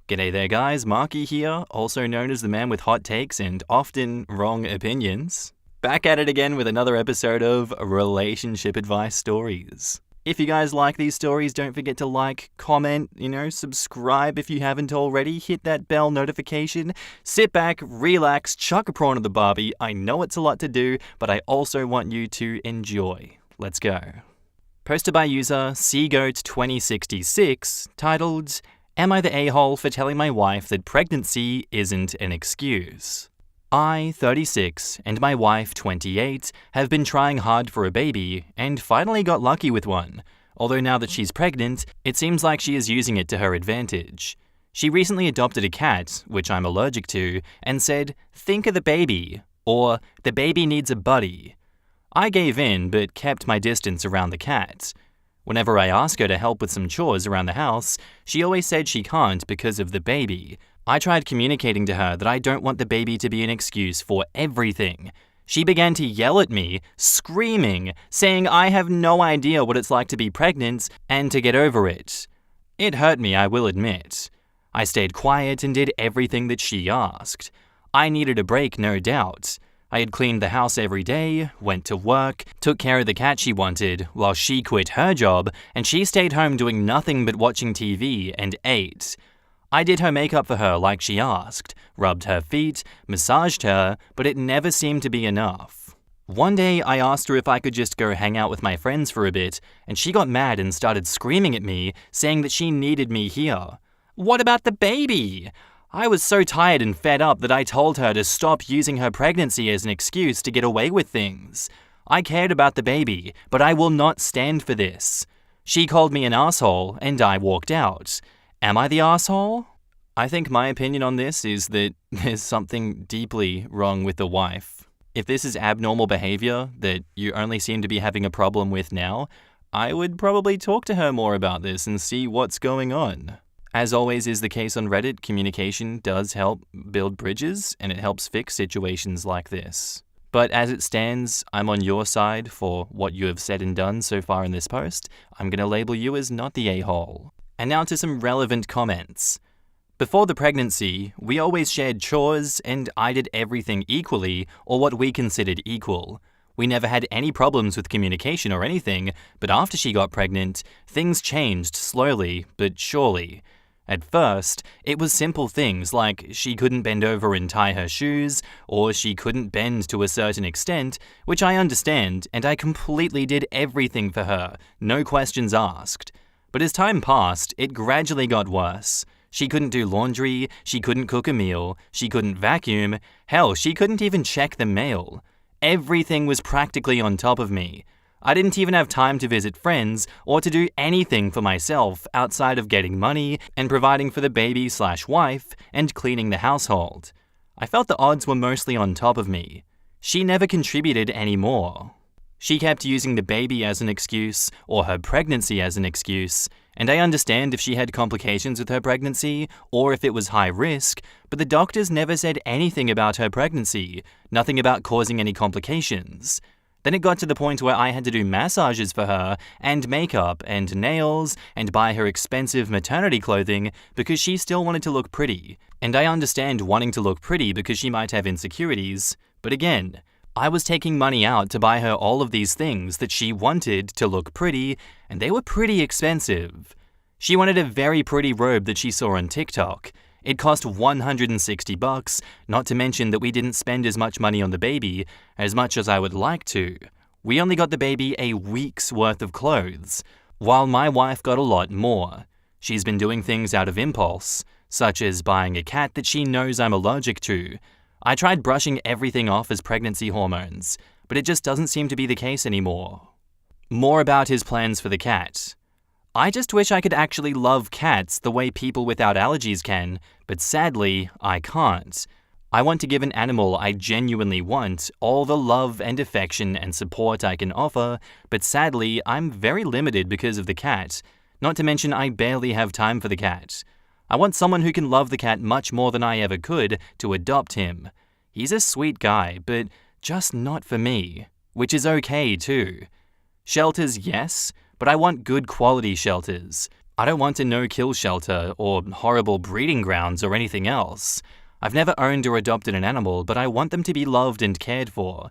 G'day there guys, Marky here, also known as the man with hot takes and often wrong opinions. Back at it again with another episode of Relationship Advice Stories. If you guys like these stories, don't forget to like, comment, subscribe if you haven't already, hit that bell notification, sit back, relax, chuck a prawn at the barbie. I know it's a lot to do, but I also want you to enjoy. Let's go. Posted by user Seagoat2066, titled, Am I the a-hole for telling my wife that pregnancy isn't an excuse? I, 36, and my wife, 28, have been trying hard for a baby and finally got lucky with one, although now that she's pregnant, it seems like she is using it to her advantage. She recently adopted a cat, which I'm allergic to, and said, "Think of the baby," or "the baby needs a buddy." I gave in but kept my distance around the cat. Whenever I ask her to help with some chores around the house, she always said she can't because of the baby. I tried communicating to her that I don't want the baby to be an excuse for everything. She began to yell at me, screaming, saying I have no idea what it's like to be pregnant and to get over it. It hurt me, I will admit. I stayed quiet and did everything that she asked. I needed a break, no doubt. I had cleaned the house every day, went to work, took care of the cat she wanted, while she quit her job, and she stayed home doing nothing but watching TV and ate. I did her makeup for her like she asked, rubbed her feet, massaged her, but it never seemed to be enough. One day I asked her if I could just go hang out with my friends for a bit, and she got mad and started screaming at me, saying that she needed me here. What about the baby? I was so tired and fed up that I told her to stop using her pregnancy as an excuse to get away with things. I cared about the baby, but I will not stand for this. She called me an asshole, and I walked out. Am I the asshole? I think my opinion on this is that there's something deeply wrong with the wife. If this is abnormal behavior that you only seem to be having a problem with now, I would probably talk to her more about this and see what's going on. As always is the case on Reddit, communication does help build bridges, and it helps fix situations like this. But as it stands, I'm on your side for what you have said and done so far in this post. I'm going to label you as not the a-hole. And now to some relevant comments. Before the pregnancy, we always shared chores, and I did everything equally, or what we considered equal. We never had any problems with communication or anything, but after she got pregnant, things changed slowly but surely. At first, it was simple things like she couldn't bend over and tie her shoes, or she couldn't bend to a certain extent, which I understand, and I completely did everything for her, no questions asked. But as time passed, it gradually got worse. She couldn't do laundry, she couldn't cook a meal, she couldn't vacuum, hell, she couldn't even check the mail. Everything was practically on top of me. I didn't even have time to visit friends or to do anything for myself outside of getting money and providing for the baby/wife and cleaning the household. I felt the odds were mostly on top of me. She never contributed anymore. She kept using the baby as an excuse or her pregnancy as an excuse, and I understand if she had complications with her pregnancy or if it was high risk, but the doctors never said anything about her pregnancy, nothing about causing any complications. Then it got to the point where I had to do massages for her, and makeup, and nails, and buy her expensive maternity clothing because she still wanted to look pretty. And I understand wanting to look pretty because she might have insecurities, but again, I was taking money out to buy her all of these things that she wanted to look pretty, and they were pretty expensive. She wanted a very pretty robe that she saw on TikTok. It cost $160, not to mention that we didn't spend as much money on the baby as much as I would like to. We only got the baby a week's worth of clothes, while my wife got a lot more. She's been doing things out of impulse, such as buying a cat that she knows I'm allergic to. I tried brushing everything off as pregnancy hormones, but it just doesn't seem to be the case anymore. More about his plans for the cat. I just wish I could actually love cats the way people without allergies can, but sadly, I can't. I want to give an animal I genuinely want all the love and affection and support I can offer, but sadly, I'm very limited because of the cat. Not to mention I barely have time for the cat. I want someone who can love the cat much more than I ever could to adopt him. He's a sweet guy, but just not for me, which is okay too. Shelters, yes, but I want good quality shelters. I don't want a no-kill shelter or horrible breeding grounds or anything else. I've never owned or adopted an animal, but I want them to be loved and cared for.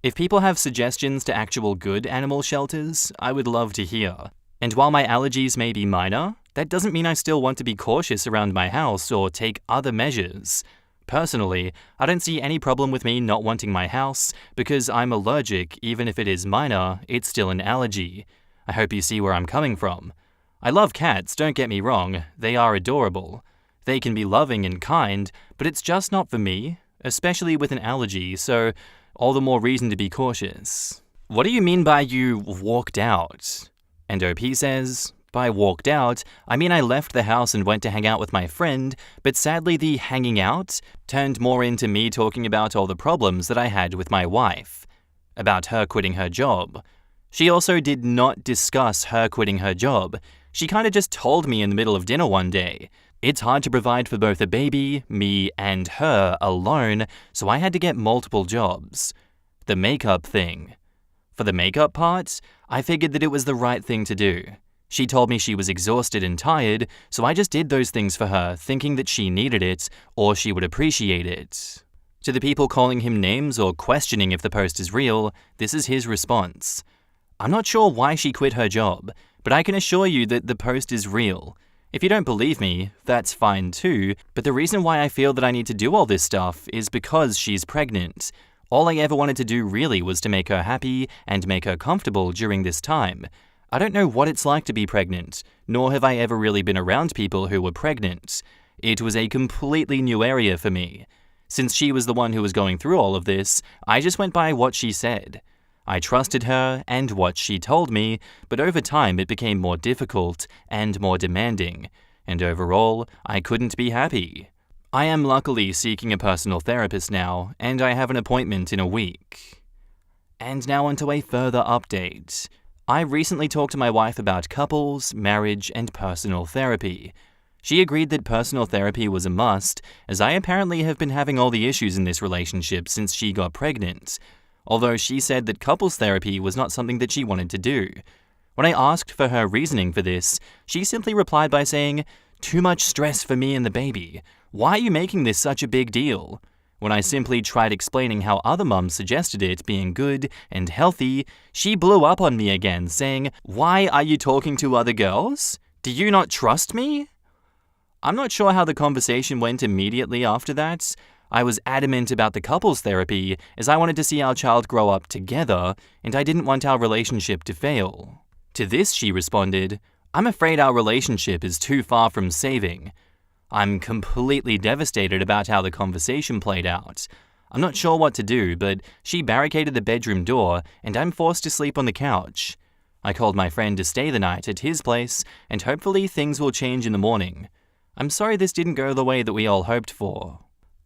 If people have suggestions to actual good animal shelters, I would love to hear. And while my allergies may be minor, that doesn't mean I still want to be cautious around my house or take other measures. Personally, I don't see any problem with me not wanting my house because I'm allergic. Even if it is minor, it's still an allergy. I hope you see where I'm coming from. I love cats, don't get me wrong, they are adorable. They can be loving and kind, but it's just not for me, especially with an allergy, so all the more reason to be cautious. What do you mean by you walked out? And OP says, by walked out, I mean I left the house and went to hang out with my friend, but sadly the hanging out turned more into me talking about all the problems that I had with my wife, about her quitting her job. She also did not discuss her quitting her job. She kinda just told me in the middle of dinner one day. It's hard to provide for both a baby, me, and her alone, so I had to get multiple jobs. The makeup thing. For the makeup part, I figured that it was the right thing to do. She told me she was exhausted and tired, so I just did those things for her, thinking that she needed it, or she would appreciate it. To the people calling him names or questioning if the post is real, this is his response. I'm not sure why she quit her job, but I can assure you that the post is real. If you don't believe me, that's fine too, but the reason why I feel that I need to do all this stuff is because she's pregnant. All I ever wanted to do really was to make her happy and make her comfortable during this time. I don't know what it's like to be pregnant, nor have I ever really been around people who were pregnant. It was a completely new area for me. Since she was the one who was going through all of this, I just went by what she said. I trusted her and what she told me, but over time it became more difficult and more demanding, and overall, I couldn't be happy. I am luckily seeking a personal therapist now, and I have an appointment in a week. And now onto a further update. I recently talked to my wife about couples, marriage, and personal therapy. She agreed that personal therapy was a must, as I apparently have been having all the issues in this relationship since she got pregnant. Although she said that couples therapy was not something that she wanted to do. When I asked for her reasoning for this, she simply replied by saying, "Too much stress for me and the baby. Why are you making this such a big deal?" When I simply tried explaining how other mums suggested it being good and healthy, she blew up on me again, saying, "Why are you talking to other girls? Do you not trust me?" I'm not sure how the conversation went immediately after that. I was adamant about the couples therapy as I wanted to see our child grow up together, and I didn't want our relationship to fail. To this, she responded, "I'm afraid our relationship is too far from saving." I'm completely devastated about how the conversation played out. I'm not sure what to do, but she barricaded the bedroom door, and I'm forced to sleep on the couch. I called my friend to stay the night at his place, and hopefully things will change in the morning. I'm sorry this didn't go the way that we all hoped for.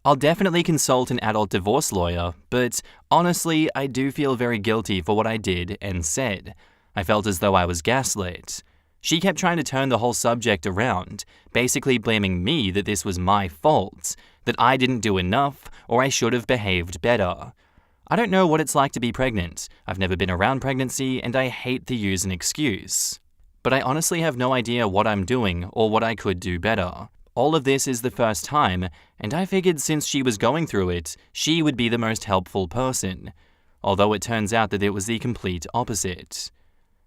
I'll definitely consult an adult divorce lawyer, but honestly, I do feel very guilty for what I did and said. I felt as though I was gaslit. She kept trying to turn the whole subject around, basically blaming me that this was my fault, that I didn't do enough, or I should have behaved better. I don't know what it's like to be pregnant. I've never been around pregnancy, and I hate to use an excuse. But I honestly have no idea what I'm doing or what I could do better. All of this is the first time, and I figured since she was going through it, she would be the most helpful person. Although it turns out that it was the complete opposite.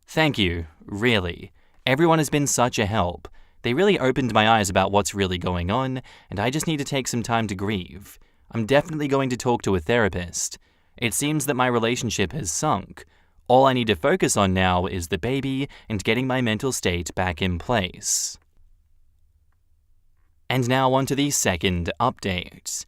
Thank you, really. Everyone has been such a help. They really opened my eyes about what's really going on, and I just need to take some time to grieve. I'm definitely going to talk to a therapist. It seems that my relationship has sunk. All I need to focus on now is the baby and getting my mental state back in place. And now on to the second update.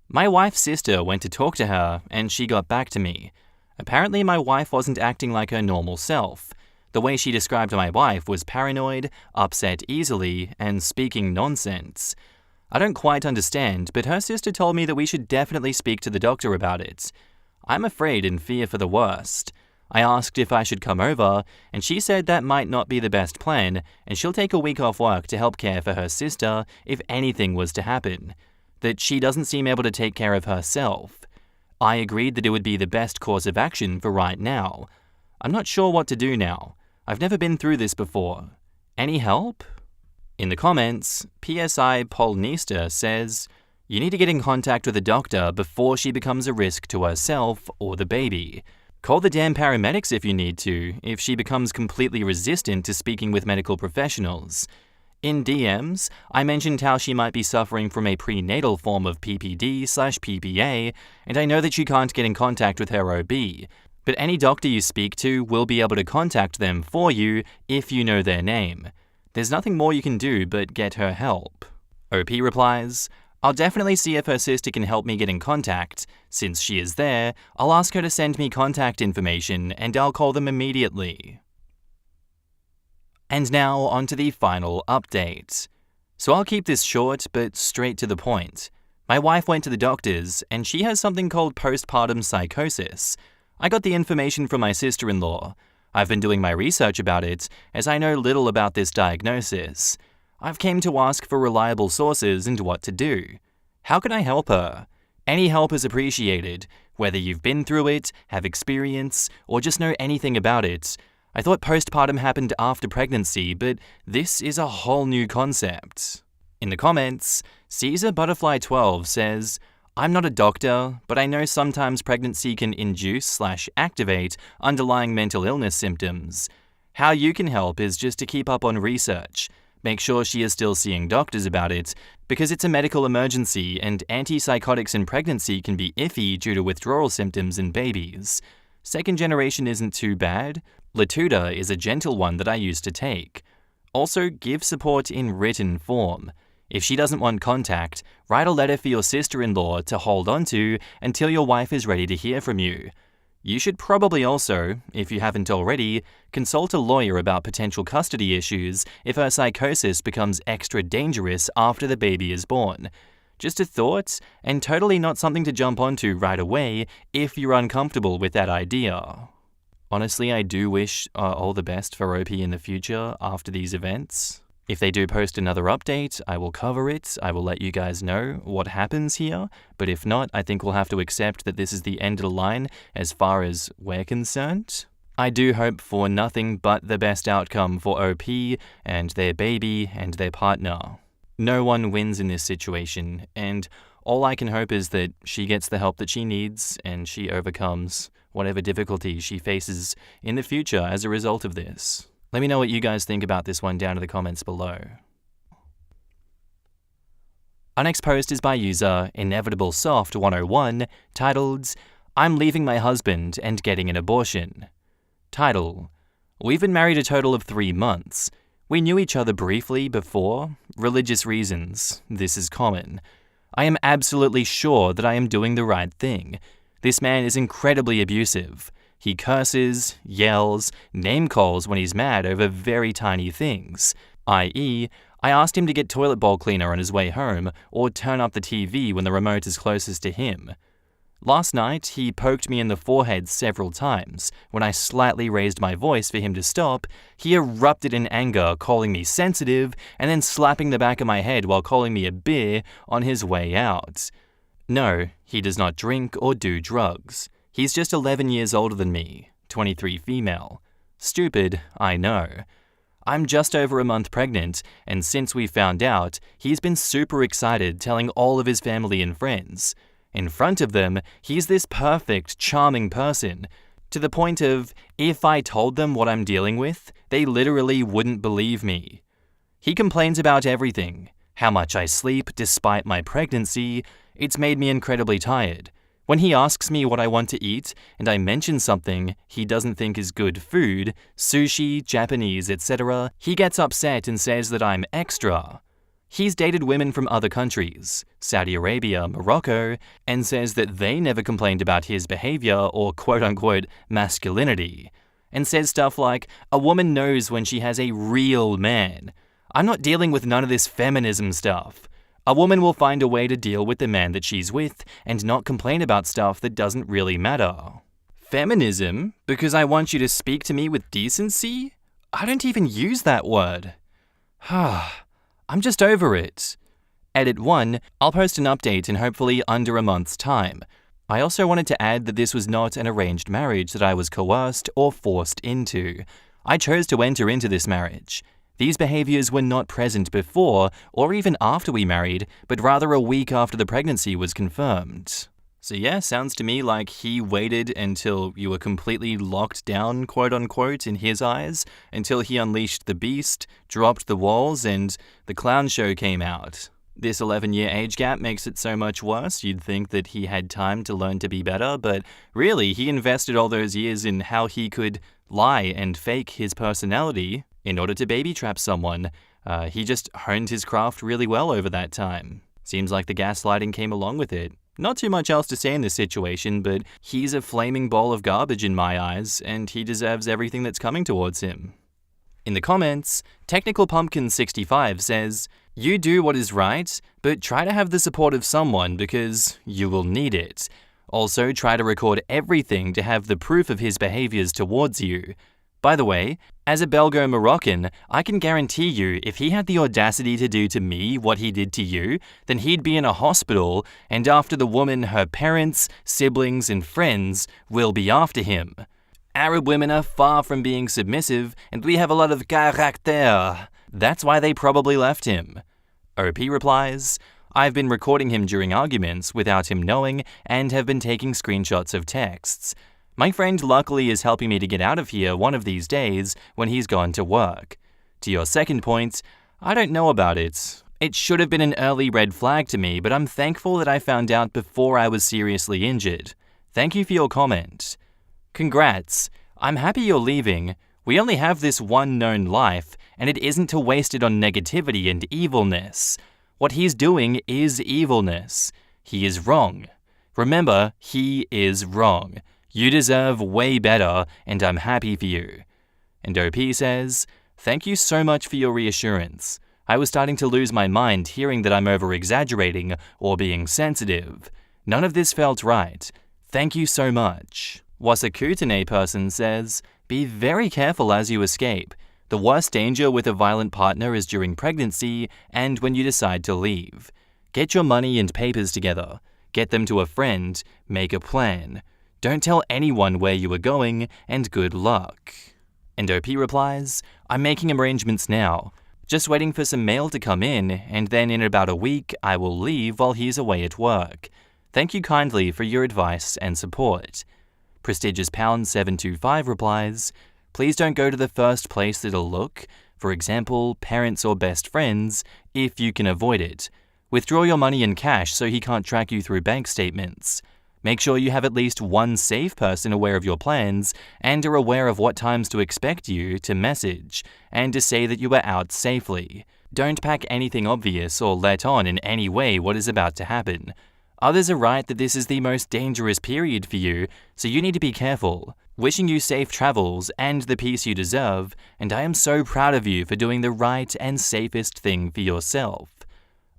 My wife's sister went to talk to her, and she got back to me. Apparently my wife wasn't acting like her normal self. The way she described my wife was paranoid, upset easily, and speaking nonsense. I don't quite understand, but her sister told me that we should definitely speak to the doctor about it. I'm afraid and fear for the worst. I asked if I should come over, and she said that might not be the best plan, and she'll take a week off work to help care for her sister if anything was to happen, that she doesn't seem able to take care of herself. I agreed that it would be the best course of action for right now. I'm not sure what to do now. I've never been through this before. Any help? In the comments, PSI Polnista says, you need to get in contact with a doctor before she becomes a risk to herself or the baby. Call the damn paramedics if you need to, if she becomes completely resistant to speaking with medical professionals. In DMs, I mentioned how she might be suffering from a prenatal form of PPD/PPA, and I know that you can't get in contact with her OB, but any doctor you speak to will be able to contact them for you if you know their name. There's nothing more you can do but get her help. OP replies, I'll definitely see if her sister can help me get in contact. Since she is there, I'll ask her to send me contact information and I'll call them immediately. And now on to the final update. So I'll keep this short but straight to the point. My wife went to the doctors and she has something called postpartum psychosis. I got the information from my sister-in-law. I've been doing my research about it as I know little about this diagnosis. I've came to ask for reliable sources and what to do. How can I help her? Any help is appreciated, whether you've been through it, have experience, or just know anything about it. I thought postpartum happened after pregnancy, but this is a whole new concept. In the comments, Caesar Butterfly 12 says, I'm not a doctor, but I know sometimes pregnancy can induce/activate underlying mental illness symptoms. How you can help is just to keep up on research. Make sure she is still seeing doctors about it, because it's a medical emergency and antipsychotics in pregnancy can be iffy due to withdrawal symptoms in babies. Second generation isn't too bad. Latuda is a gentle one that I used to take. Also, give support in written form. If she doesn't want contact, write a letter for your sister-in-law to hold on to until your wife is ready to hear from you. You should probably also, if you haven't already, consult a lawyer about potential custody issues if her psychosis becomes extra dangerous after the baby is born. Just a thought, and totally not something to jump onto right away if you're uncomfortable with that idea. Honestly, I do wish all the best for OP in the future after these events. If they do post another update, I will cover it. I will let you guys know what happens here. But if not, I think we'll have to accept that this is the end of the line as far as we're concerned. I do hope for nothing but the best outcome for OP and their baby and their partner. No one wins in this situation, and all I can hope is that she gets the help that she needs and she overcomes whatever difficulties she faces in the future as a result of this. Let me know what you guys think about this one down in the comments below. Our next post is by user InevitableSoft101, titled, I'm leaving my husband and getting an abortion. Title, we've been married a total of 3 months. We knew each other briefly before. Religious reasons. This is common. I am absolutely sure that I am doing the right thing. This man is incredibly abusive. He curses, yells, name-calls when he's mad over very tiny things, i.e., I asked him to get toilet bowl cleaner on his way home or turn up the TV when the remote is closest to him. Last night, he poked me in the forehead several times. When I slightly raised my voice for him to stop, he erupted in anger, calling me sensitive and then slapping the back of my head while calling me a beer on his way out. No, he does not drink or do drugs. He's just 11 years older than me, 23 female. Stupid, I know. I'm just over a month pregnant, and since we found out, he's been super excited telling all of his family and friends. In front of them, he's this perfect, charming person, to the point of, if I told them what I'm dealing with, they literally wouldn't believe me. He complains about everything. How much I sleep despite my pregnancy. It's made me incredibly tired. When he asks me what I want to eat, and I mention something he doesn't think is good food, sushi, Japanese, etc., he gets upset and says that I'm extra. He's dated women from other countries, Saudi Arabia, Morocco, and says that they never complained about his behavior or quote-unquote masculinity, and says stuff like, a woman knows when she has a real man. I'm not dealing with none of this feminism stuff. A woman will find a way to deal with the man that she's with and not complain about stuff that doesn't really matter. Feminism? Because I want you to speak to me with decency? I don't even use that word. I'm just over it. Edit 1, I'll post an update in hopefully under a month's time. I also wanted to add that this was not an arranged marriage that I was coerced or forced into. I chose to enter into this marriage. These behaviors were not present before or even after we married, but rather a week after the pregnancy was confirmed. So yeah, sounds to me like he waited until you were completely locked down, quote-unquote, in his eyes, until he unleashed the beast, dropped the walls, and the clown show came out. This 11-year age gap makes it so much worse. You'd think that he had time to learn to be better, but really, he invested all those years in how he could lie and fake his personality in order to baby trap someone. He just honed his craft really well over that time. Seems like the gaslighting came along with it. Not too much else to say in this situation, but he's a flaming ball of garbage in my eyes, and he deserves everything that's coming towards him. In the comments, Technical Pumpkin 65 says, "You do what is right, but try to have the support of someone because you will need it. Also, try to record everything to have the proof of his behaviors towards you. By the way, as a Belgo Moroccan, I can guarantee you if he had the audacity to do to me what he did to you, then he'd be in a hospital, and after the woman, her parents, siblings, and friends will be after him. Arab women are far from being submissive, and we have a lot of caractère. That's why they probably left him." OP replies, "I've been recording him during arguments without him knowing and have been taking screenshots of texts. My friend luckily is helping me to get out of here one of these days when he's gone to work. To your second point, I don't know about it. It should have been an early red flag to me, but I'm thankful that I found out before I was seriously injured. Thank you for your comment. Congrats. I'm happy you're leaving. We only have this one known life, and it isn't to waste it on negativity and evilness. What he's doing is evilness. He is wrong. Remember, he is wrong. You deserve way better, and I'm happy for you." And OP says, "Thank you so much for your reassurance. I was starting to lose my mind hearing that I'm over-exaggerating or being sensitive. None of this felt right. Thank you so much." Wasakutane person says, "Be very careful as you escape. The worst danger with a violent partner is during pregnancy and when you decide to leave. Get your money and papers together. Get them to a friend. Make a plan. Don't tell anyone where you are going, and good luck." And OP replies, "I'm making arrangements now. Just waiting for some mail to come in, and then in about a week, I will leave while he's away at work. Thank you kindly for your advice and support." Prestigious Pound 725 replies, "Please don't go to the first place that'll look, for example, parents or best friends, if you can avoid it. Withdraw your money in cash so he can't track you through bank statements. Make sure you have at least one safe person aware of your plans and are aware of what times to expect you to message and to say that you are out safely. Don't pack anything obvious or let on in any way what is about to happen. Others are right that this is the most dangerous period for you, so you need to be careful. Wishing you safe travels and the peace you deserve, and I am so proud of you for doing the right and safest thing for yourself."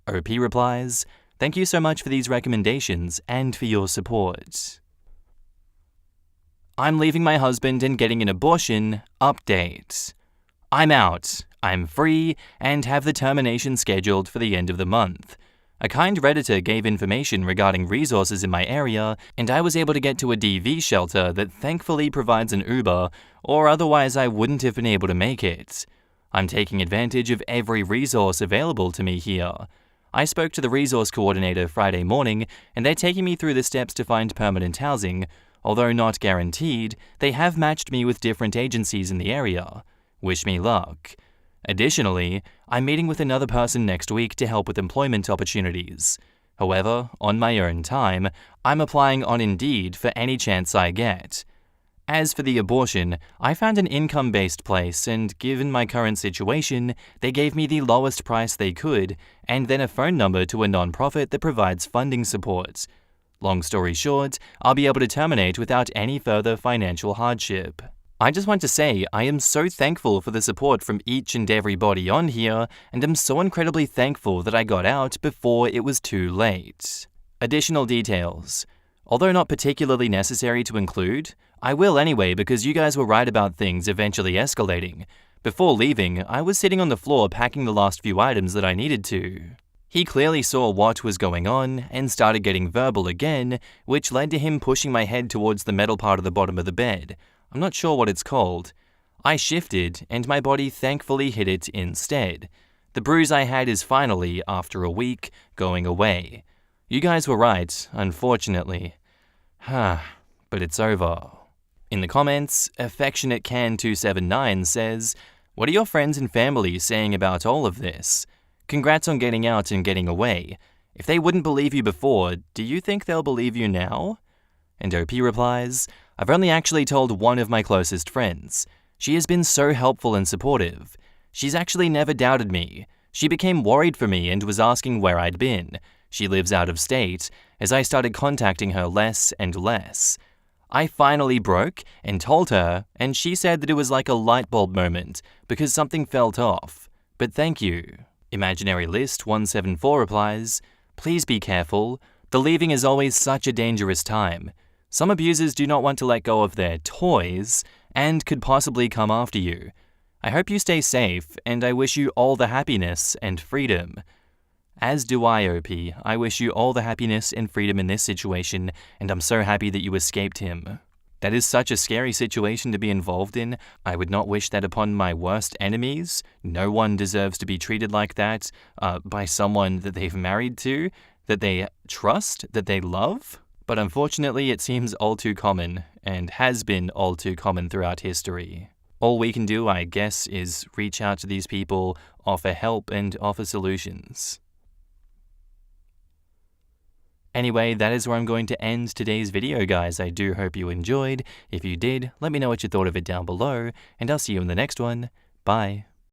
OP replies, "Thank you so much for these recommendations and for your support." I'm leaving my husband and getting an abortion. Update. I'm out. I'm free and have the termination scheduled for the end of the month. A kind Redditor gave information regarding resources in my area, and I was able to get to a DV shelter that thankfully provides an Uber, or otherwise I wouldn't have been able to make it. I'm taking advantage of every resource available to me here. I spoke to the resource coordinator Friday morning, and they're taking me through the steps to find permanent housing. Although not guaranteed, they have matched me with different agencies in the area. Wish me luck. Additionally, I'm meeting with another person next week to help with employment opportunities. However, on my own time, I'm applying on Indeed for any chance I get. As for the abortion, I found an income-based place, and given my current situation, they gave me the lowest price they could, and then a phone number to a non-profit that provides funding support. Long story short, I'll be able to terminate without any further financial hardship. I just want to say I am so thankful for the support from each and everybody on here, and am so incredibly thankful that I got out before it was too late. Additional details. Although not particularly necessary to include, I will anyway because you guys were right about things eventually escalating. Before leaving, I was sitting on the floor packing the last few items that I needed to. He clearly saw what was going on and started getting verbal again, which led to him pushing my head towards the metal part of the bottom of the bed. I'm not sure what it's called. I shifted, and my body thankfully hit it instead. The bruise I had is finally, after a week, going away. You guys were right, unfortunately. But it's over. In the comments, Affectionate Can 279 says, "What are your friends and family saying about all of this? Congrats on getting out and getting away. If they wouldn't believe you before, do you think they'll believe you now?" And OP replies, "I've only actually told one of my closest friends. She has been so helpful and supportive. She's actually never doubted me. She became worried for me and was asking where I'd been. She lives out of state, as I started contacting her less and less. I finally broke and told her, and she said that it was like a light bulb moment because something felt off. But thank you." Imaginary List 174 replies, "Please be careful. The leaving is always such a dangerous time. Some abusers do not want to let go of their toys and could possibly come after you. I hope you stay safe, and I wish you all the happiness and freedom." As do I, OP. I wish you all the happiness and freedom in this situation, and I'm so happy that you escaped him. That is such a scary situation to be involved in. I would not wish that upon my worst enemies. No one deserves to be treated like that by someone that they've married to, that they trust, that they love. But unfortunately, it seems all too common, and has been all too common throughout history. All we can do, I guess, is reach out to these people, offer help, and offer solutions. Anyway, that is where I'm going to end today's video, guys. I do hope you enjoyed. If you did, let me know what you thought of it down below, and I'll see you in the next one. Bye.